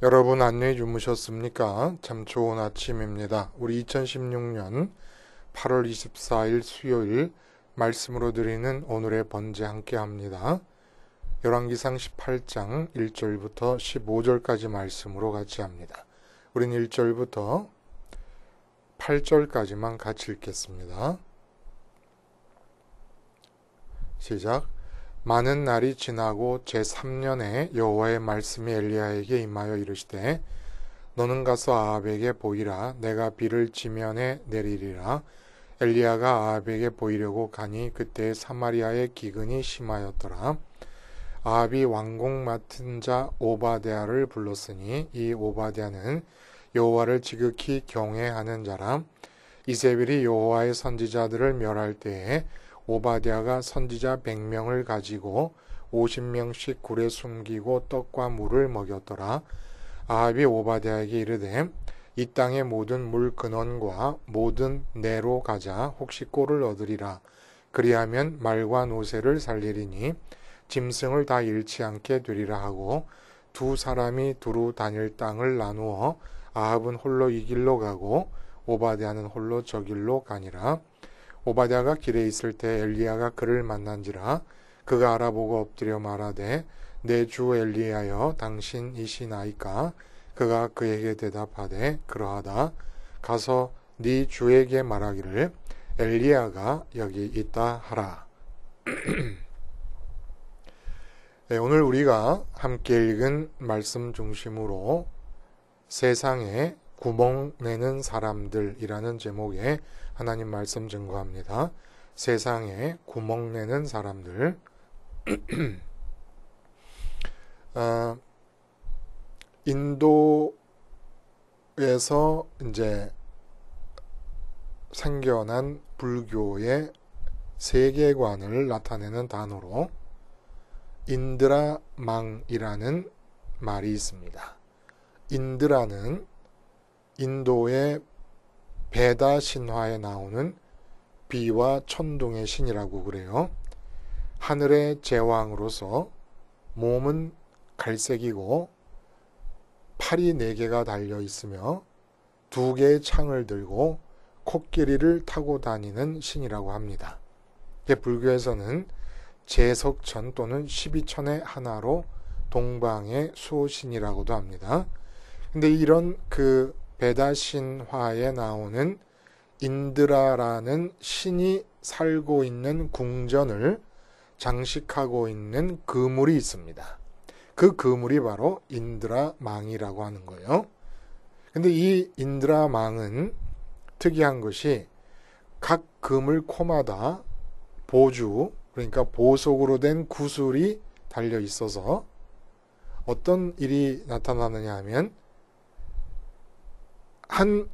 여러분 안녕히 주무셨습니까? 참 좋은 아침입니다. 우리 2016년 8월 24일 수요일 말씀으로 드리는 오늘의 번제 함께 합니다. 열왕기상 18장 1절부터 15절까지 말씀으로 같이 합니다. 우린 1절부터 8절까지만 같이 읽겠습니다. 시작. 많은 날이 지나고 제3년에 여호와의 말씀이 엘리야에게 임하여 이르시되 너는 가서 아합에게 보이라. 내가 비를 지면에 내리리라. 엘리야가 아합에게 보이려고 가니 그때 사마리아의 기근이 심하였더라. 아합이 왕궁 맡은 자 오바댜를 불렀으니 이 오바댜는 여호와를 지극히 경외하는 자라. 이세벨이 여호와의 선지자들을 멸할 때에 오바댜가 선지자 100명을 가지고 50명씩 굴에 숨기고 떡과 물을 먹였더라. 아합이 오바댜에게 이르되 이 땅의 모든 물 근원과 모든 내로 가자. 혹시 꼴을 얻으리라. 그리하면 말과 노새를 살리리니 짐승을 다 잃지 않게 되리라 하고 두 사람이 두루 다닐 땅을 나누어 아합은 홀로 이 길로 가고 오바댜는 홀로 저 길로 가니라. 오바댜가 길에 있을 때 엘리야가 그를 만난지라. 그가 알아보고 엎드려 말하되 내 주 엘리야여 당신이시나이까. 그가 그에게 대답하되 그러하다. 가서 네 주에게 말하기를 엘리야가 여기 있다 하라. 네, 오늘 우리가 함께 읽은 말씀 중심으로 세상에 구멍 내는 사람들이라는 제목의 하나님 말씀 증거합니다. 세상에 구멍 내는 사람들. 인도에서 이제 생겨난 불교의 세계관을 나타내는 단어로 인드라망이라는 말이 있습니다. 인드라는 인도의 베다 신화에 나오는 비와 천둥의 신이라고 그래요. 하늘의 제왕으로서 몸은 갈색이고 팔이 4개가 달려 있으며 2개의 창을 들고 코끼리를 타고 다니는 신이라고 합니다. 불교에서는 제석천 또는 12천의 하나로 동방의 수호신이라고도 합니다. 근데 이런 그 베다 신화에 나오는 인드라라는 신이 살고 있는 궁전을 장식하고 있는 그물이 있습니다. 그 그물이 바로 인드라망이라고 하는 거예요. 근데 이 인드라망은 특이한 것이 각 그물 코마다 보주, 그러니까 보석으로 된 구슬이 달려 있어서 어떤 일이 나타나느냐 하면 한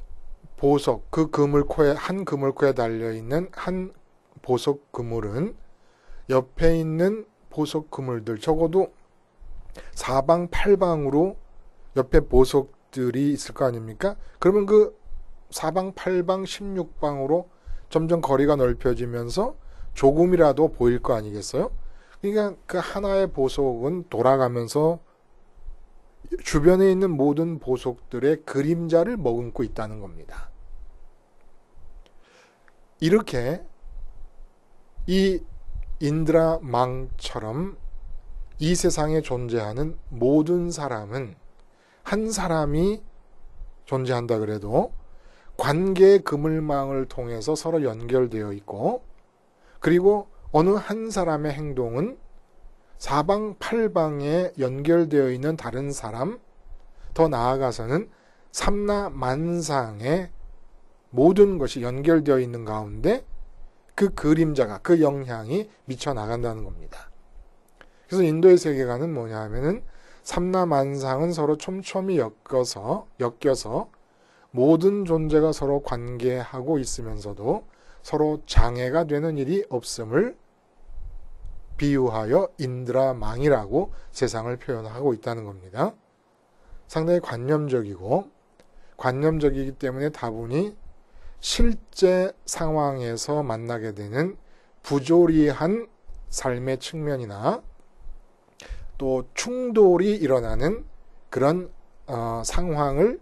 보석, 그 그물코에, 한 그물코에 달려있는 한 보석 그물은 옆에 있는 보석 그물들, 적어도 사방팔방으로 옆에 보석들이 있을 거 아닙니까? 그러면 그 사방팔방 16방으로 점점 거리가 넓혀지면서 조금이라도 보일 거 아니겠어요? 그러니까 그 하나의 보석은 돌아가면서 주변에 있는 모든 보석들의 그림자를 머금고 있다는 겁니다. 이렇게 이 인드라망처럼 이 세상에 존재하는 모든 사람은 한 사람이 존재한다 그래도 관계의 그물망을 통해서 서로 연결되어 있고, 그리고 어느 한 사람의 행동은 사방팔방에 연결되어 있는 다른 사람, 더 나아가서는 삼라만상의 모든 것이 연결되어 있는 가운데 그 그림자가, 그 영향이 미쳐나간다는 겁니다. 그래서 인도의 세계관은 뭐냐 하면은 삼라만상은 서로 촘촘히 엮여서 모든 존재가 서로 관계하고 있으면서도 서로 장애가 되는 일이 없음을 비유하여 인드라망이라고 세상을 표현하고 있다는 겁니다. 상당히 관념적이기 때문에 다분히 실제 상황에서 만나게 되는 부조리한 삶의 측면이나 또 충돌이 일어나는 그런 상황을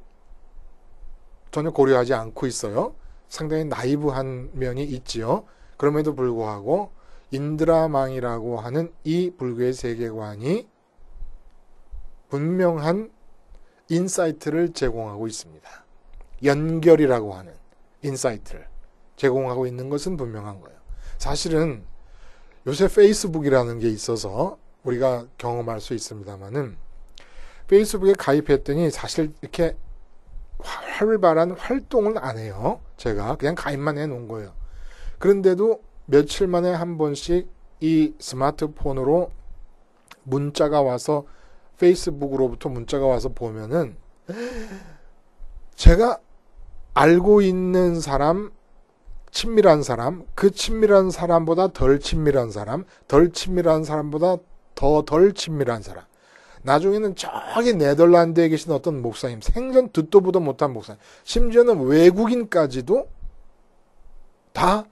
전혀 고려하지 않고 있어요. 상당히 나이브한 면이 있지요. 그럼에도 불구하고 인드라망이라고 하는 이 불교의 세계관이 분명한 인사이트를 제공하고 있습니다. 연결이라고 하는 인사이트를 제공하고 있는 것은 분명한 거예요. 사실은 요새 페이스북이라는 게 있어서 우리가 경험할 수 있습니다만은 페이스북에 가입했더니 사실 이렇게 활발한 활동을 안 해요. 제가 그냥 가입만 해놓은 거예요. 그런데도 며칠 만에 한 번씩 이 스마트폰으로 문자가 와서 페이스북으로부터 문자가 와서 보면은 제가 알고 있는 사람, 친밀한 사람, 그 친밀한 사람보다 덜 친밀한 사람, 덜 친밀한 사람보다 더 덜 친밀한 사람. 나중에는 저기 네덜란드에 계신 어떤 목사님, 생전 듣도 보도 못한 목사님, 심지어는 외국인까지도 다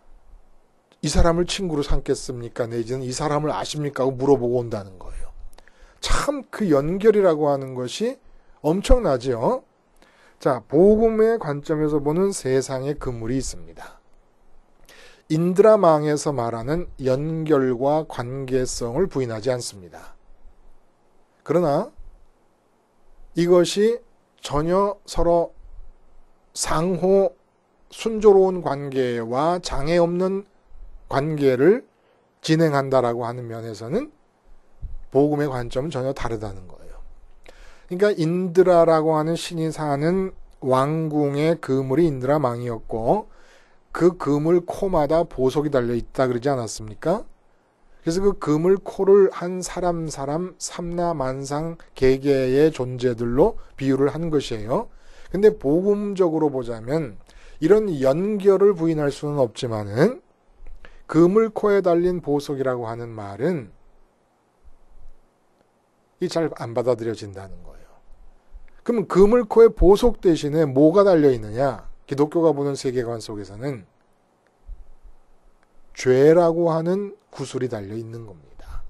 이 사람을 친구로 삼겠습니까? 내지는 이 사람을 아십니까? 하고 물어보고 온다는 거예요. 참 그 연결이라고 하는 것이 엄청나죠. 자, 복음의 관점에서 보는 세상의 그물이 있습니다. 인드라망에서 말하는 연결과 관계성을 부인하지 않습니다. 그러나 이것이 전혀 서로 상호 순조로운 관계와 장애 없는 관계를 진행한다라고 하는 면에서는 복음의 관점은 전혀 다르다는 거예요. 그러니까 인드라라고 하는 신이 사는 왕궁의 그물이 인드라망이었고 그 그물 코마다 보석이 달려있다 그러지 않았습니까? 그래서 그 그물 코를 한 사람 삼라만상 개개의 존재들로 비유를 한 것이에요. 근데 복음적으로 보자면 이런 연결을 부인할 수는 없지만은 그물 코에 달린 보석이라고 하는 말은 이 잘 안 받아들여진다는 거예요. 그러면 그물 코에 보석 대신에 뭐가 달려 있느냐? 기독교가 보는 세계관 속에서는 죄라고 하는 구슬이 달려 있는 겁니다.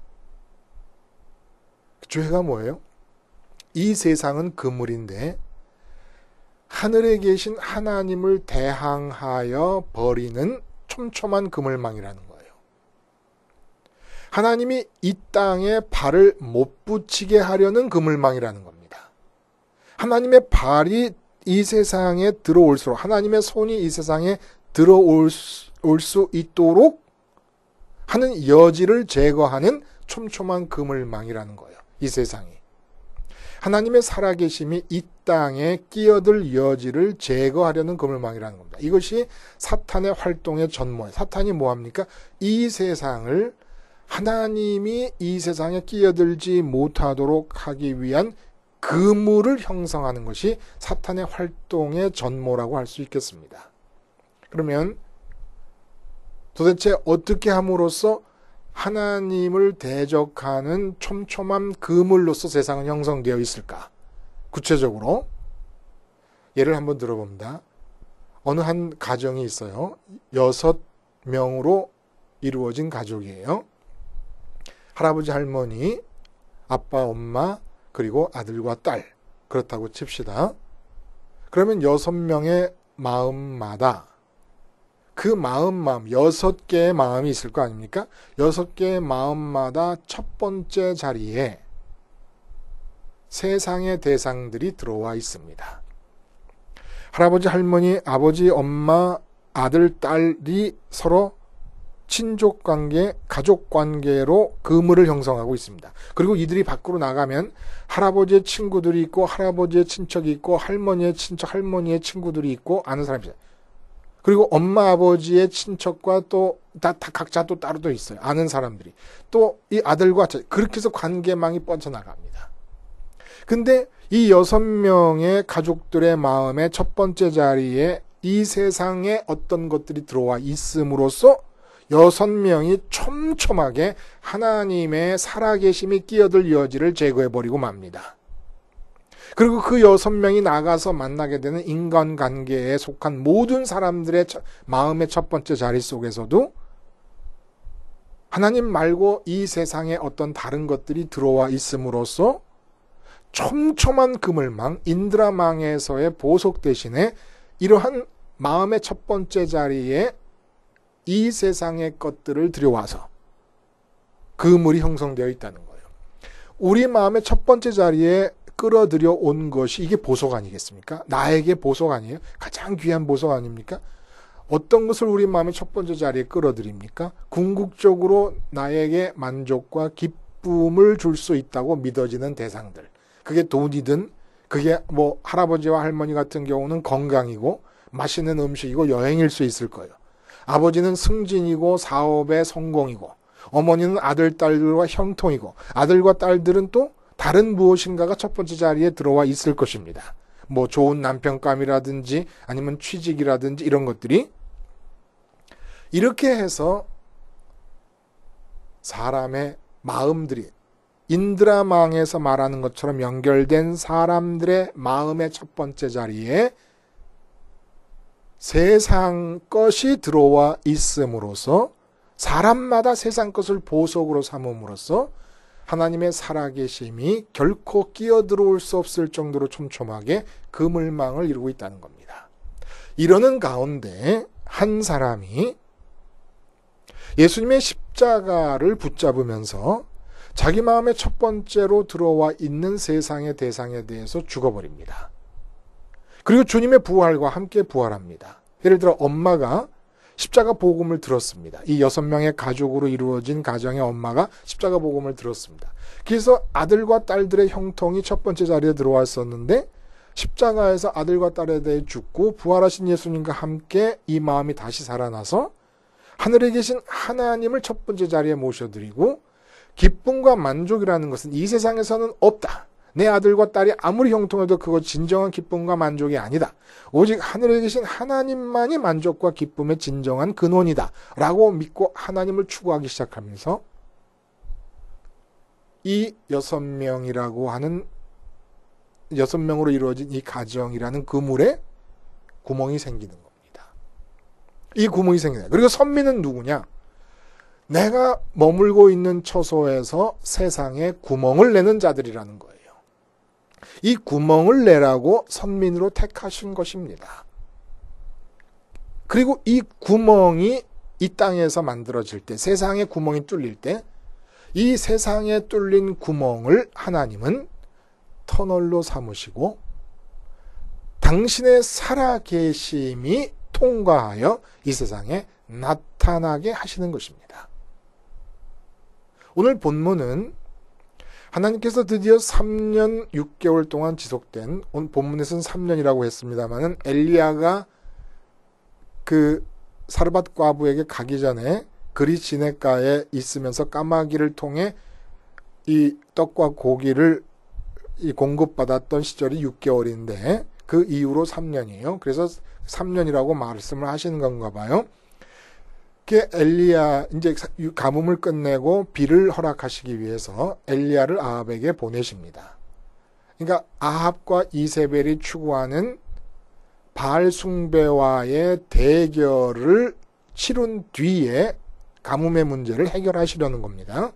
죄가 뭐예요? 이 세상은 그물인데 하늘에 계신 하나님을 대항하여 버리는 촘촘한 그물망이라는 거예요. 하나님이 이 땅에 발을 못 붙이게 하려는 그물망이라는 겁니다. 하나님의 발이 이 세상에 들어올수록 하나님의 손이 이 세상에 들어올 수 있도록 하는 여지를 제거하는 촘촘한 그물망이라는 거예요. 이 세상이. 하나님의 살아계심이 이 땅에 끼어들 여지를 제거하려는 그물망이라는 겁니다. 이것이 사탄의 활동의 전모예요. 사탄이 뭐합니까? 이 세상을 하나님이 이 세상에 끼어들지 못하도록 하기 위한 그물을 형성하는 것이 사탄의 활동의 전모라고 할 수 있겠습니다. 그러면 도대체 어떻게 함으로써 하나님을 대적하는 촘촘한 그물로서 세상은 형성되어 있을까? 구체적으로 예를 한번 들어봅니다. 어느 한 가정이 있어요. 6명으로 이루어진 가족이에요. 할아버지, 할머니, 아빠, 엄마, 그리고 아들과 딸. 그렇다고 칩시다. 그러면 6명의 마음마다 그 마음 6개의 마음이 있을 거 아닙니까? 6개의 마음마다 첫 번째 자리에 세상의 대상들이 들어와 있습니다. 할아버지, 할머니, 아버지, 엄마, 아들, 딸이 서로 친족관계, 가족관계로 그물을 형성하고 있습니다. 그리고 이들이 밖으로 나가면 할아버지의 친구들이 있고 할아버지의 친척이 있고 할머니의 친척, 할머니의 친구들이 있고 아는 사람이 있어요. 그리고 엄마, 아버지의 친척과 또 다 각자 또 따로 또 있어요. 아는 사람들이. 또 이 아들과 그렇게 해서 관계망이 뻗어나갑니다. 근데 이 6명의 가족들의 마음의 첫 번째 자리에 이 세상에 어떤 것들이 들어와 있음으로써 6명이 촘촘하게 하나님의 살아계심이 끼어들 여지를 제거해버리고 맙니다. 그리고 그 6명이 나가서 만나게 되는 인간관계에 속한 모든 사람들의 마음의 첫 번째 자리 속에서도 하나님 말고 이 세상에 어떤 다른 것들이 들어와 있음으로써 촘촘한 그물망, 인드라망에서의 보석 대신에 이러한 마음의 첫 번째 자리에 이 세상의 것들을 들여와서 그물이 형성되어 있다는 거예요. 우리 마음의 첫 번째 자리에 끌어들여 온 것이 이게 보석 아니겠습니까? 나에게 보석 아니에요? 가장 귀한 보석 아닙니까? 어떤 것을 우리 마음의 첫 번째 자리에 끌어들입니까? 궁극적으로 나에게 만족과 기쁨을 줄 수 있다고 믿어지는 대상들. 그게 돈이든, 그게 뭐 할아버지와 할머니 같은 경우는 건강이고 맛있는 음식이고 여행일 수 있을 거예요. 아버지는 승진이고 사업의 성공이고, 어머니는 아들, 딸들과 형통이고, 아들과 딸들은 또 다른 무엇인가가 첫 번째 자리에 들어와 있을 것입니다. 뭐 좋은 남편감이라든지 아니면 취직이라든지 이런 것들이. 이렇게 해서 사람의 마음들이 인드라망에서 말하는 것처럼 연결된 사람들의 마음의 첫 번째 자리에 세상 것이 들어와 있음으로써 사람마다 세상 것을 보석으로 삼음으로써 하나님의 살아계심이 결코 끼어들어올 수 없을 정도로 촘촘하게 그물망을 이루고 있다는 겁니다. 이러는 가운데 한 사람이 예수님의 십자가를 붙잡으면서 자기 마음의 첫 번째로 들어와 있는 세상의 대상에 대해서 죽어버립니다. 그리고 주님의 부활과 함께 부활합니다. 예를 들어 엄마가 십자가 복음을 들었습니다. 이 6명의 가족으로 이루어진 가정의 엄마가 십자가 복음을 들었습니다. 그래서 아들과 딸들의 형통이 첫 번째 자리에 들어왔었는데 십자가에서 아들과 딸에 대해 죽고 부활하신 예수님과 함께 이 마음이 다시 살아나서 하늘에 계신 하나님을 첫 번째 자리에 모셔드리고 기쁨과 만족이라는 것은 이 세상에서는 없다. 내 아들과 딸이 아무리 형통해도 그거 진정한 기쁨과 만족이 아니다. 오직 하늘에 계신 하나님만이 만족과 기쁨의 진정한 근원이다. 라고 믿고 하나님을 추구하기 시작하면서 이 6명이라고 하는 6명으로 이루어진 이 가정이라는 그물에 구멍이 생기는 겁니다. 이 구멍이 생기는. 그리고 선민은 누구냐? 내가 머물고 있는 처소에서 세상에 구멍을 내는 자들이라는 거예요. 이 구멍을 내라고 선민으로 택하신 것입니다. 그리고 이 구멍이 이 땅에서 만들어질 때, 세상에 구멍이 뚫릴 때, 이 세상에 뚫린 구멍을 하나님은 터널로 삼으시고 당신의 살아계심이 통과하여 이 세상에 나타나게 하시는 것입니다. 오늘 본문은 하나님께서 드디어 3년 6개월 동안 지속된, 오늘 본문에서는 3년이라고 했습니다만은 엘리야가 그 사르밧 과부에게 가기 전에 그리 시냇가에 있으면서 까마귀를 통해 이 떡과 고기를 공급받았던 시절이 6개월인데 그 이후로 3년이에요. 그래서 3년이라고 말씀을 하시는 건가 봐요. 엘리야 이제 가뭄을 끝내고 비를 허락하시기 위해서 엘리야를 아합에게 보내십니다. 그러니까 아합과 이세벨이 추구하는 바알 숭배와의 대결을 치른 뒤에 가뭄의 문제를 해결하시려는 겁니다.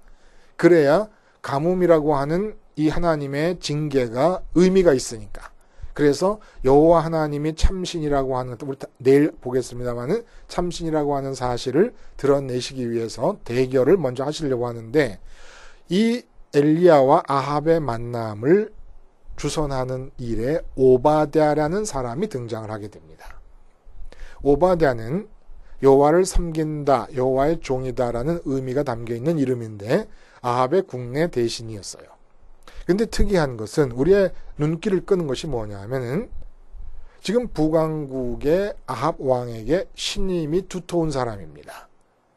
그래야 가뭄이라고 하는 이 하나님의 징계가 의미가 있으니까. 그래서 여호와 하나님이 참신이라고 하는, 우리 내일 보겠습니다만은 참신이라고 하는 사실을 드러내시기 위해서 대결을 먼저 하시려고 하는데 이 엘리야와 아합의 만남을 주선하는 일에 오바댜라는 사람이 등장을 하게 됩니다. 오바댜는 여호와를 섬긴다, 여호와의 종이다라는 의미가 담겨있는 이름인데 아합의 국내 대신이었어요. 근데 특이한 것은 우리의 눈길을 끄는 것이 뭐냐 하면은 지금 북왕국의 아합 왕에게 신임이 두터운 사람입니다.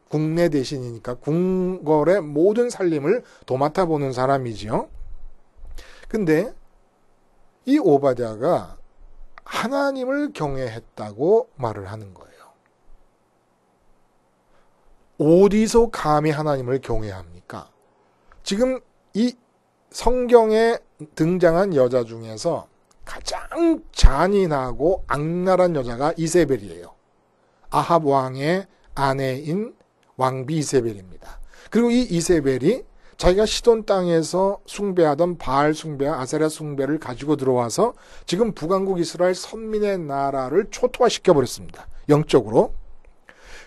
국내 대신이니까 궁궐의 모든 살림을 도맡아 보는 사람이지요. 근데 이 오바댜가 하나님을 경외했다고 말을 하는 거예요. 어디서 감히 하나님을 경외합니까? 지금 이 성경에 등장한 여자 중에서 가장 잔인하고 악랄한 여자가 이세벨이에요. 아합 왕의 아내인 왕비 이세벨입니다. 그리고 이 이세벨이 자기가 시돈 땅에서 숭배하던 바알 숭배와 아세라 숭배를 가지고 들어와서 지금 북왕국 이스라엘 선민의 나라를 초토화시켜 버렸습니다. 영적으로.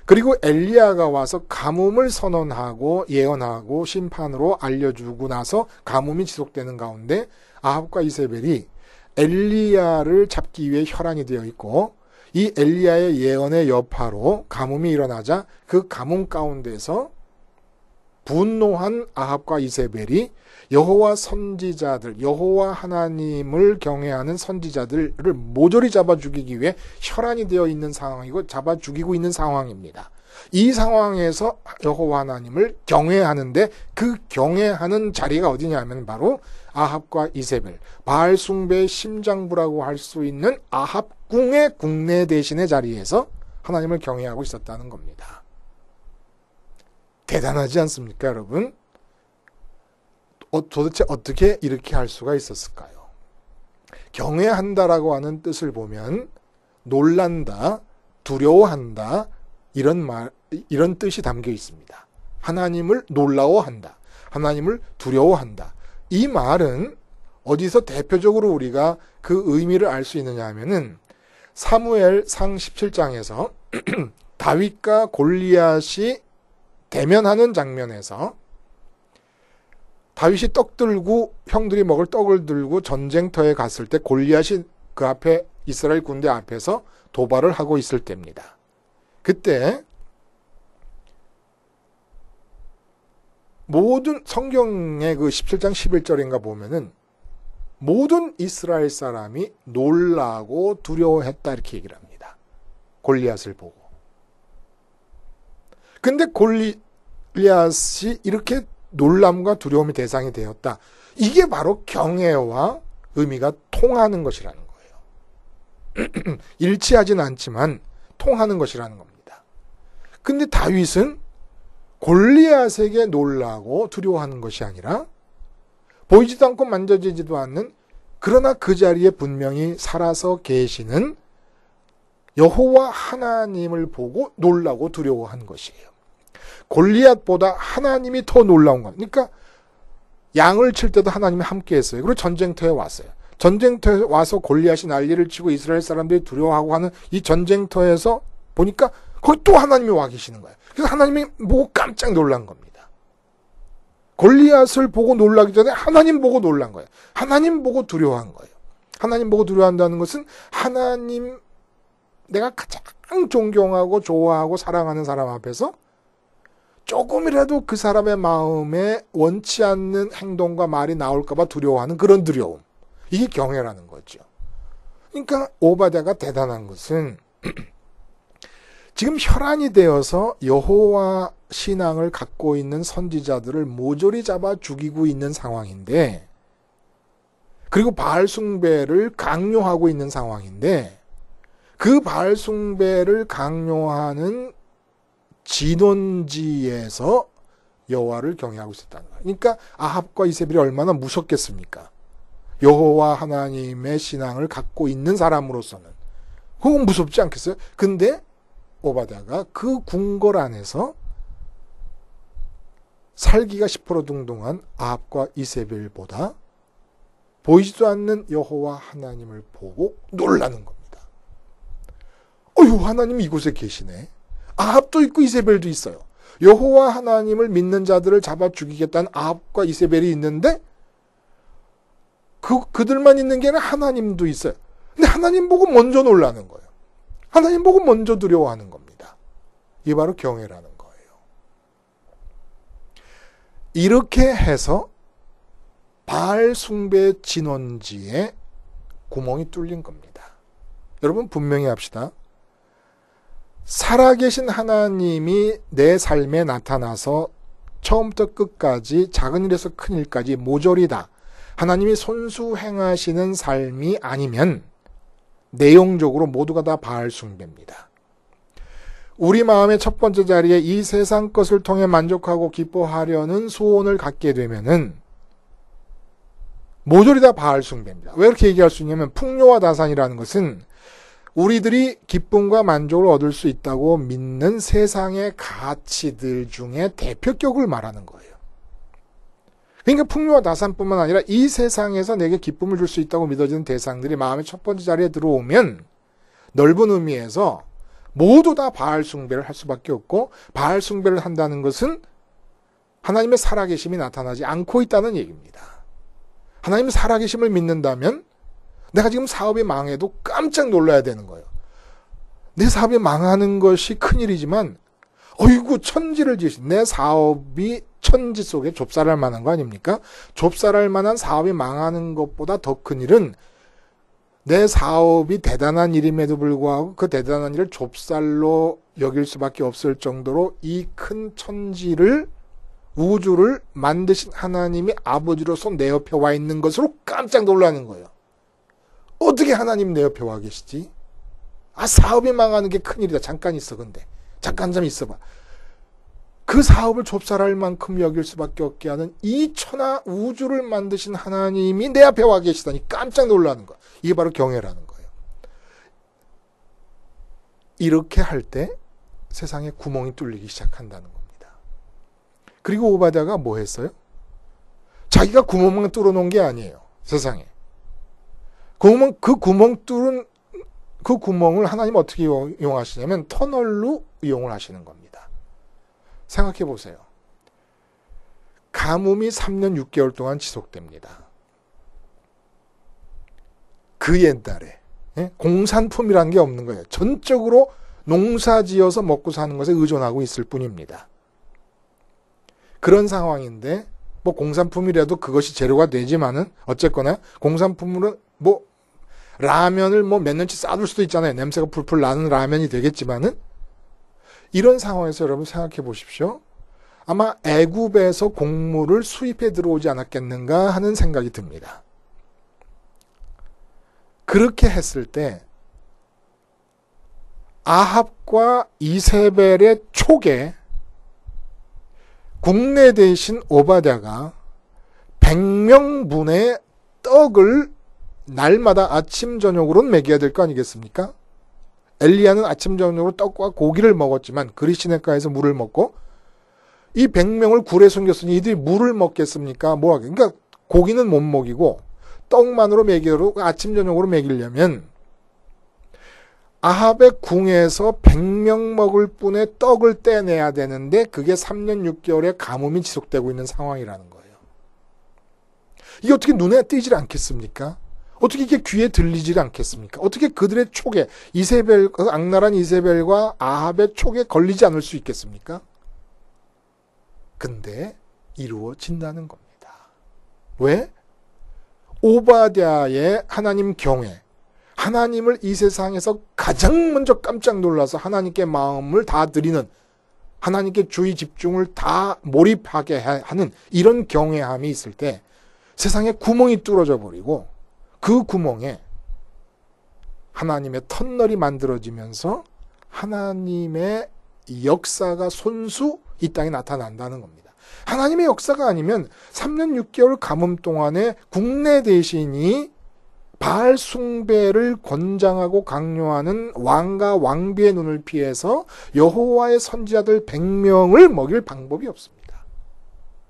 그리고 엘리야가 와서 가뭄을 선언하고 예언하고 심판으로 알려주고 나서 가뭄이 지속되는 가운데 아합과 이세벨이 엘리야를 잡기 위해 혈안이 되어 있고, 이 엘리야의 예언의 여파로 가뭄이 일어나자 그 가뭄 가운데서 분노한 아합과 이세벨이 여호와 선지자들, 여호와 하나님을 경외하는 선지자들을 모조리 잡아 죽이기 위해 혈안이 되어 있는 상황이고 잡아 죽이고 있는 상황입니다. 이 상황에서 여호와 하나님을 경외하는데, 그 경외하는 자리가 어디냐면 바로 아합과 이세벨, 바알 숭배의 심장부라고 할 수 있는 아합궁의 국내 대신의 자리에서 하나님을 경외하고 있었다는 겁니다. 대단하지 않습니까, 여러분? 도대체 어떻게 이렇게 할 수가 있었을까요? 경외한다라고 하는 뜻을 보면 놀란다, 두려워한다, 이런 뜻이 담겨 있습니다. 하나님을 놀라워한다, 하나님을 두려워한다. 이 말은 어디서 대표적으로 우리가 그 의미를 알 수 있느냐 하면은 사무엘상 17장에서 다윗과 골리앗이 대면하는 장면에서 다윗이 떡 들고, 형들이 먹을 떡을 들고 전쟁터에 갔을 때 골리앗이 그 앞에, 이스라엘 군대 앞에서 도발을 하고 있을 때입니다. 그때 모든 성경의 그 17장 11절인가 보면은 모든 이스라엘 사람이 놀라고 두려워했다, 이렇게 얘기를 합니다. 골리앗을 보고. 근데 골리앗이 이렇게 놀람과 두려움의 대상이 되었다. 이게 바로 경외와 의미가 통하는 것이라는 거예요. 일치하진 않지만 통하는 것이라는 겁니다. 근데 다윗은 골리앗에게 놀라고 두려워하는 것이 아니라 보이지도 않고 만져지지도 않는, 그러나 그 자리에 분명히 살아서 계시는 여호와 하나님을 보고 놀라고 두려워한 것이에요. 골리앗보다 하나님이 더 놀라운 겁니다. 그러니까 양을 칠 때도 하나님이 함께 했어요. 그리고 전쟁터에 왔어요. 전쟁터에 와서 골리앗이 난리를 치고 이스라엘 사람들이 두려워하고 하는 이 전쟁터에서 보니까 거기 또 하나님이 와 계시는 거예요. 그래서 하나님이 보고 깜짝 놀란 겁니다. 골리앗을 보고 놀라기 전에 하나님 보고 놀란 거예요. 하나님 보고 두려워한 거예요. 하나님 보고 두려워한다는 것은 하나님, 내가 가장 존경하고 좋아하고 사랑하는 사람 앞에서 조금이라도 그 사람의 마음에 원치 않는 행동과 말이 나올까 봐 두려워하는 그런 두려움. 이게 경외라는 거죠. 그러니까 오바댜가 대단한 것은 지금 혈안이 되어서 여호와 신앙을 갖고 있는 선지자들을 모조리 잡아 죽이고 있는 상황인데, 그리고 바알 숭배를 강요하고 있는 상황인데, 그 바알 숭배를 강요하는 진원지에서 여호와를 경외하고 있었다는 거예요. 그러니까 아합과 이세벨이 얼마나 무섭겠습니까? 여호와 하나님의 신앙을 갖고 있는 사람으로서는 그건 무섭지 않겠어요? 근데 오바댜가 그 궁궐 안에서 살기가 시퍼러둥둥한 아합과 이세벨보다 보이지도 않는 여호와 하나님을 보고 놀라는 겁니다. 어휴, 하나님이 이곳에 계시네. 아합도 있고 이세벨도 있어요. 여호와 하나님을 믿는 자들을 잡아 죽이겠다는 아합과 이세벨이 있는데 그들만 있는 게 아니라 하나님도 있어요. 근데 하나님 보고 먼저 놀라는 거예요. 하나님 보고 먼저 두려워하는 겁니다. 이게 바로 경외라는 거예요. 이렇게 해서 바알 숭배 진원지에 구멍이 뚫린 겁니다. 여러분 분명히 합시다. 살아계신 하나님이 내 삶에 나타나서 처음부터 끝까지 작은 일에서 큰 일까지 모조리 다 하나님이 손수 행하시는 삶이 아니면 내용적으로 모두가 다 바알 숭배입니다. 우리 마음의 첫 번째 자리에 이 세상 것을 통해 만족하고 기뻐하려는 소원을 갖게 되면은 모조리 다 바알 숭배입니다. 왜 이렇게 얘기할 수 있냐면 풍요와 다산이라는 것은 우리들이 기쁨과 만족을 얻을 수 있다고 믿는 세상의 가치들 중에 대표격을 말하는 거예요. 그러니까 풍요와 다산뿐만 아니라 이 세상에서 내게 기쁨을 줄 수 있다고 믿어지는 대상들이 마음의 첫 번째 자리에 들어오면 넓은 의미에서 모두 다 바알 숭배를 할 수밖에 없고, 바알 숭배를 한다는 것은 하나님의 살아계심이 나타나지 않고 있다는 얘기입니다. 하나님의 살아계심을 믿는다면 내가 지금 사업이 망해도 깜짝 놀라야 되는 거예요. 내 사업이 망하는 것이 큰일이지만 어이구 천지를 지으신, 내 사업이 천지 속에 좁쌀할 만한 거 아닙니까? 좁쌀할 만한 사업이 망하는 것보다 더 큰일은 내 사업이 대단한 일임에도 불구하고 그 대단한 일을 좁쌀로 여길 수밖에 없을 정도로 이 큰 천지를, 우주를 만드신 하나님이 아버지로서 내 옆에 와 있는 것으로 깜짝 놀라는 거예요. 어떻게 하나님 내 옆에 와 계시지? 사업이 망하는 게 큰일이다. 잠깐 있어. 근데 잠깐 좀 있어봐. 그 사업을 좁쌀할 만큼 여길 수밖에 없게 하는 이 천하 우주를 만드신 하나님이 내 앞에 와 계시다니 깜짝 놀라는 거야. 이게 바로 경외라는 거예요. 이렇게 할 때 세상에 구멍이 뚫리기 시작한다는 겁니다. 그리고 오바댜가 뭐 했어요? 자기가 구멍만 뚫어놓은 게 아니에요. 세상에. 그 구멍을 하나님 어떻게 이용하시냐면 터널로 이용을 하시는 겁니다. 생각해 보세요. 가뭄이 3년 6개월 동안 지속됩니다. 그 옛날에 공산품이라는 게 없는 거예요. 전적으로 농사 지어서 먹고 사는 것에 의존하고 있을 뿐입니다. 그런 상황인데 뭐 공산품이라도 그것이 재료가 되지만은 어쨌거나 공산품으로 뭐 라면을 뭐 몇 년치 싸둘 수도 있잖아요. 냄새가 풀풀 나는 라면이 되겠지만은 이런 상황에서 여러분 생각해 보십시오. 아마 애굽에서 곡물을 수입해 들어오지 않았겠는가 하는 생각이 듭니다. 그렇게 했을 때 아합과 이세벨의 촉에 국내 대신 오바댜가 100명분의 떡을 날마다 아침 저녁으로는 먹여야 될 거 아니겠습니까? 엘리야는 아침 저녁으로 떡과 고기를 먹었지만 그리시네가에서 물을 먹고, 이 100명을 굴에 숨겼으니 이들이 물을 먹겠습니까? 뭐 하겠? 그러니까 고기는 못 먹이고 떡만으로 먹이로 아침 저녁으로 먹이려면 아합의 궁에서 100명 먹을 분의 떡을 떼내야 되는데 그게 3년 6개월의 가뭄이 지속되고 있는 상황이라는 거예요. 이게 어떻게 눈에 띄질 않겠습니까? 어떻게 이게 귀에 들리질 않겠습니까? 어떻게 그들의 촉에, 악랄한 이세벨과 아합의 촉에 걸리지 않을 수 있겠습니까? 근데 이루어진다는 겁니다. 왜? 오바댜의 하나님 경외, 하나님을 이 세상에서 가장 먼저 깜짝 놀라서 하나님께 마음을 다 드리는, 하나님께 주의 집중을 다 몰입하게 하는 이런 경외함이 있을 때 세상에 구멍이 뚫어져 버리고 그 구멍에 하나님의 터널이 만들어지면서 하나님의 역사가 손수 이 땅에 나타난다는 겁니다. 하나님의 역사가 아니면 3년 6개월 가뭄 동안에 국내 대신이 바알 숭배를 권장하고 강요하는 왕과 왕비의 눈을 피해서 여호와의 선지자들 100명을 먹일 방법이 없습니다.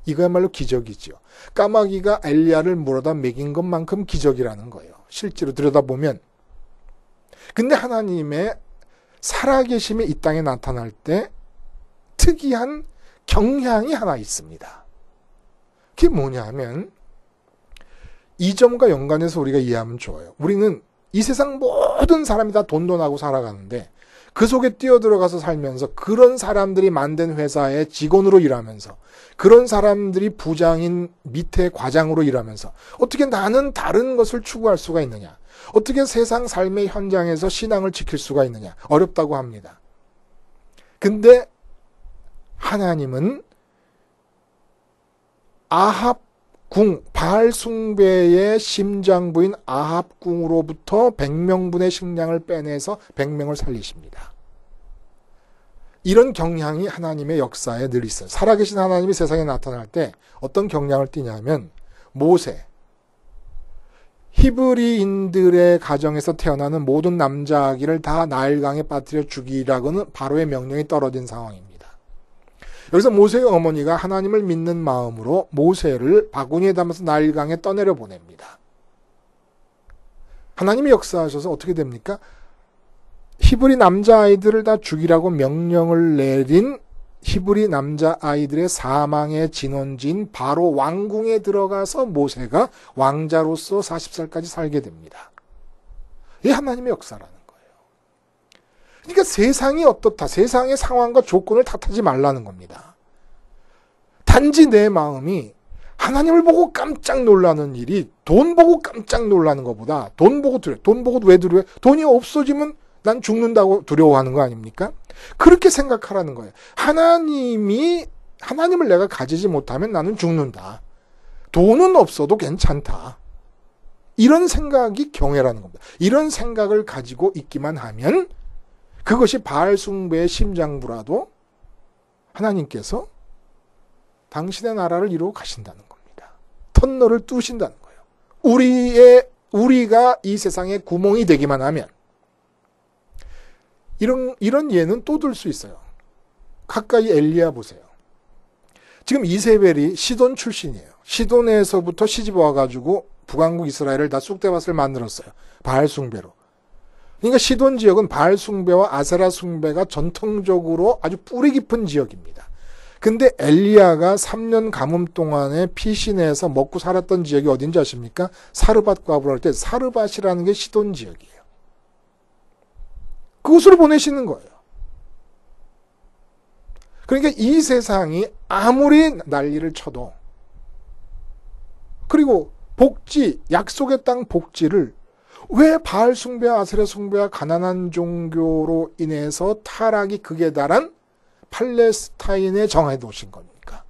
이거야말로 기적이죠. 까마귀가 엘리야를 물어다 먹인 것만큼 기적이라는 거예요. 실제로 들여다보면. 근데 하나님의 살아계심이 이 땅에 나타날 때 특이한 경향이 하나 있습니다. 그게 뭐냐 하면 이 점과 연관해서 우리가 이해하면 좋아요. 우리는 이 세상 모든 사람이 다 돈돈하고 살아가는데 그 속에 뛰어들어가서 살면서 그런 사람들이 만든 회사의 직원으로 일하면서 그런 사람들이 부장인 밑에 과장으로 일하면서 어떻게 나는 다른 것을 추구할 수가 있느냐? 어떻게 세상 삶의 현장에서 신앙을 지킬 수가 있느냐? 어렵다고 합니다. 근데 하나님은 아합 궁, 바알 숭배의 심장부인 아합 궁으로부터 100명분의 식량을 빼내서 100명을 살리십니다. 이런 경향이 하나님의 역사에 늘 있어요. 살아계신 하나님이 세상에 나타날 때 어떤 경향을 띠냐면 모세, 히브리인들의 가정에서 태어나는 모든 남자 아기를 다 나일강에 빠뜨려 죽이라고는 바로의 명령이 떨어진 상황입니다. 여기서 모세의 어머니가 하나님을 믿는 마음으로 모세를 바구니에 담아서 나일강에 떠내려 보냅니다. 하나님이 역사하셔서 어떻게 됩니까? 히브리 남자아이들을 다 죽이라고 명령을 내린 히브리 남자아이들의 사망의 진원지인 바로 왕궁에 들어가서 모세가 왕자로서 40살까지 살게 됩니다. 이게 하나님의 역사라는 거예요. 그러니까 세상이 어떻다, 세상의 상황과 조건을 탓하지 말라는 겁니다. 단지 내 마음이 하나님을 보고 깜짝 놀라는 일이 돈 보고 깜짝 놀라는 것보다 돈 보고 두려워. 돈 보고 왜 두려워해? 돈이 없어지면 난 죽는다고 두려워하는 거 아닙니까? 그렇게 생각하라는 거예요. 하나님을 내가 가지지 못하면 나는 죽는다. 돈은 없어도 괜찮다. 이런 생각이 경외라는 겁니다. 이런 생각을 가지고 있기만 하면 그것이 바알 숭배의 심장부라도 하나님께서 당신의 나라를 이루어 가신다는 겁니다. 터널을 뚫으신다는 거예요. 우리가 이 세상에 구멍이 되기만 하면 이런 예는 또 들 수 있어요. 가까이 엘리야 보세요. 지금 이세벨이 시돈 출신이에요. 시돈에서부터 시집 와가지고 북왕국 이스라엘을 다 쑥대밭을 만들었어요. 바알 숭배로. 그러니까 시돈 지역은 바알 숭배와 아세라 숭배가 전통적으로 아주 뿌리 깊은 지역입니다. 근데 엘리야가 3년 가뭄 동안에 피신해서 먹고 살았던 지역이 어딘지 아십니까? 사르밧 과부를 할 때 사르밧이라는 게 시돈 지역이에요. 그곳으로 보내시는 거예요. 그러니까 이 세상이 아무리 난리를 쳐도, 그리고 복지, 약속의 땅 복지를 왜 바알 숭배와 아세라 숭배와 가난한 종교로 인해서 타락이 극에 달한 팔레스타인에 정해 놓으신 겁니까?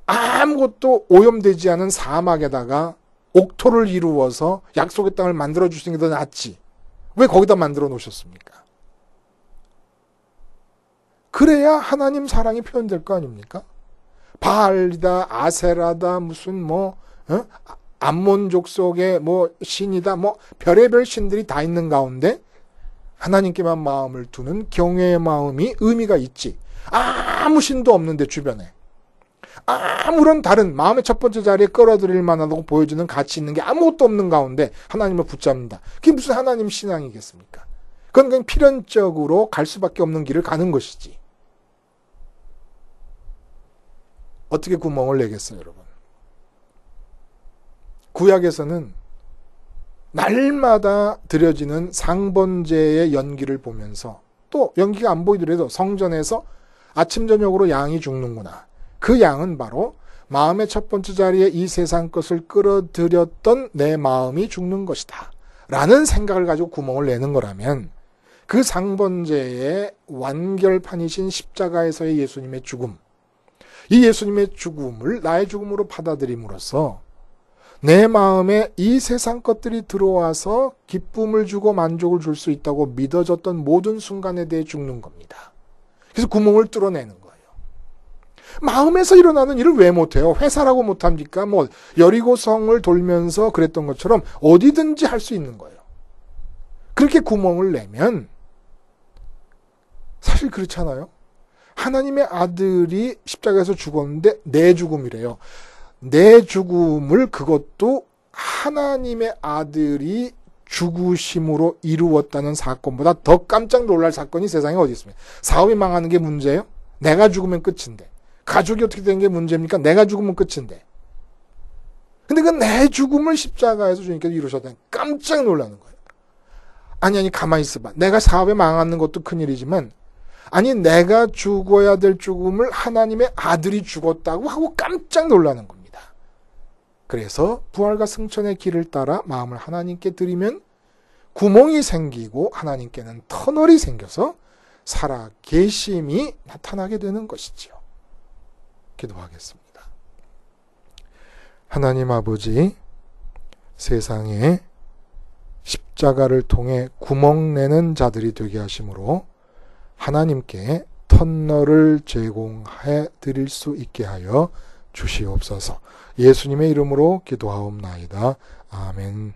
아무것도 오염되지 않은 사막에다가 옥토를 이루어서 약속의 땅을 만들어 주시는 게 더 낫지. 왜 거기다 만들어 놓으셨습니까? 그래야 하나님 사랑이 표현될 거 아닙니까? 바알이다, 아세라다, 무슨 암몬 족속의 신이다, 별의별 신들이 다 있는 가운데 하나님께만 마음을 두는 경외의 마음이 의미가 있지. 아무 신도 없는데 주변에 아무런 다른 마음의 첫 번째 자리에 끌어들일 만하다고 보여주는 가치 있는 게 아무것도 없는 가운데 하나님을 붙잡는다. 그게 무슨 하나님 신앙이겠습니까? 그건 그냥 필연적으로 갈 수밖에 없는 길을 가는 것이지. 어떻게 구멍을 내겠어요, 여러분? 구약에서는 날마다 드려지는 상번제의 연기를 보면서, 또 연기가 안 보이더라도 성전에서 아침 저녁으로 양이 죽는구나. 그 양은 바로 마음의 첫 번째 자리에 이 세상 것을 끌어들였던 내 마음이 죽는 것이다 라는 생각을 가지고 구멍을 내는 거라면, 그 상번제의 완결판이신 십자가에서의 예수님의 죽음, 이 예수님의 죽음을 나의 죽음으로 받아들임으로써 내 마음에 이 세상 것들이 들어와서 기쁨을 주고 만족을 줄 수 있다고 믿어졌던 모든 순간에 대해 죽는 겁니다. 그래서 구멍을 뚫어내는 거예요. 마음에서 일어나는 일을 왜 못해요? 회사라고 못합니까? 여리고성을 돌면서 그랬던 것처럼 어디든지 할 수 있는 거예요. 그렇게 구멍을 내면 사실 그렇잖아요. 하나님의 아들이 십자가에서 죽었는데 내 죽음이래요. 내 죽음을 그것도 하나님의 아들이 죽으심으로 이루었다는 사건보다 더 깜짝 놀랄 사건이 세상에 어디 있습니까? 사업이 망하는 게 문제예요? 내가 죽으면 끝인데. 가족이 어떻게 되는 게 문제입니까? 내가 죽으면 끝인데. 근데 그 내 죽음을 십자가에서 주님께서 이루셨다니 깜짝 놀라는 거예요. 아니 가만히 있어봐. 내가 사업에 망하는 것도 큰일이지만, 아니 내가 죽어야 될 죽음을 하나님의 아들이 죽었다고 하고 깜짝 놀라는 겁니다. 그래서 부활과 승천의 길을 따라 마음을 하나님께 드리면 구멍이 생기고 하나님께는 터널이 생겨서 살아 계심이 나타나게 되는 것이지요. 기도하겠습니다. 하나님 아버지, 세상에 십자가를 통해 구멍 내는 자들이 되게 하심으로 하나님께 터널을 제공해 드릴 수 있게 하여 주시옵소서. 예수님의 이름으로 기도하옵나이다. 아멘.